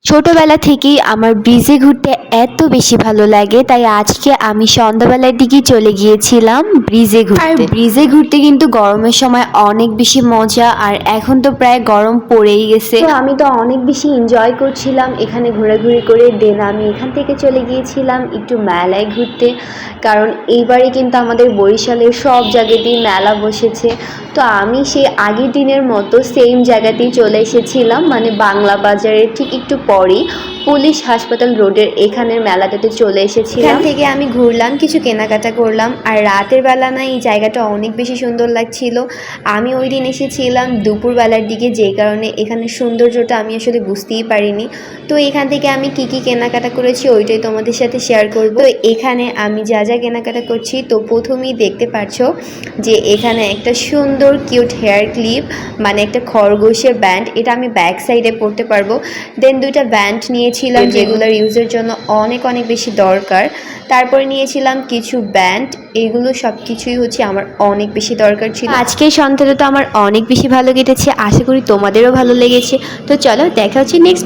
ছোটবেলা থেকেই আমার ব্রিজে ঘুরতে এত বেশি ভালো লাগে, তাই আজকে আমি সন্ধ্যাবেলার দিকেই চলে গিয়েছিলাম ব্রিজে ঘুরতে। আর ব্রিজে ঘুরতে কিন্তু গরমের সময় অনেক বেশি মজা, আর এখন তো প্রায় গরম পড়েই গেছে, তো আমি তো অনেক বেশি এনজয় করছিলাম এখানে ঘোরাঘুরি করে। দেন আমি এখান থেকে চলে গিয়েছিলাম একটু মেলায় ঘুরতে, কারণ এইবারে কিন্তু আমাদের বরিশালের সব জায়গাতেই মেলা বসেছে। তো আমি সেই আগের দিনের মতো সেম জায়গাতেই চলে এসেছিলাম, মানে বাংলা বাজারের ঠিক একটু পরেই পুলিশ হাসপাতাল রোডের এখানের মেলাটাতে চলে এসেছিলাম। এখান থেকে আমি ঘুরলাম, কিছু কেনাকাটা করলাম, আর রাতের বেলা না এই জায়গাটা অনেক বেশি সুন্দর লাগছিল। আমি ওই দিন এসেছিলাম দুপুরবেলার দিকে, যেই কারণে এখানের সৌন্দর্যটা আমি আসলে বুঝতেই পারিনি। তো এখান থেকে আমি কি কি কেনাকাটা করেছি ওইটাই তোমাদের সাথে শেয়ার করব। তো এখানে আমি যা যা কেনাকাটা করছি, তো প্রথমেই দেখতে পাচ্ছ যে এখানে একটা সুন্দর কিউট হেয়ার ক্লিপ, মানে একটা খরগোশের ব্যান্ড, এটা আমি ব্যাক সাইডে পরতে পারবো। দেন দুইটা ব্যান্ড নিয়েছিলাম যেগুলোর ইউজের জন্য অনেক অনেক বেশি দরকার। তারপরে নিয়েছিলাম কিছু ব্যান্ড, এগুলো সব কিছুই হচ্ছে আমার অনেক বেশি দরকার ছিল। আজকের সন্ধ্যাটা তো আমার অনেক বেশি ভালো কেটেছে, আশা করি তোমাদেরও ভালো লেগেছে। তো চলো দেখা হচ্ছে নেক্সট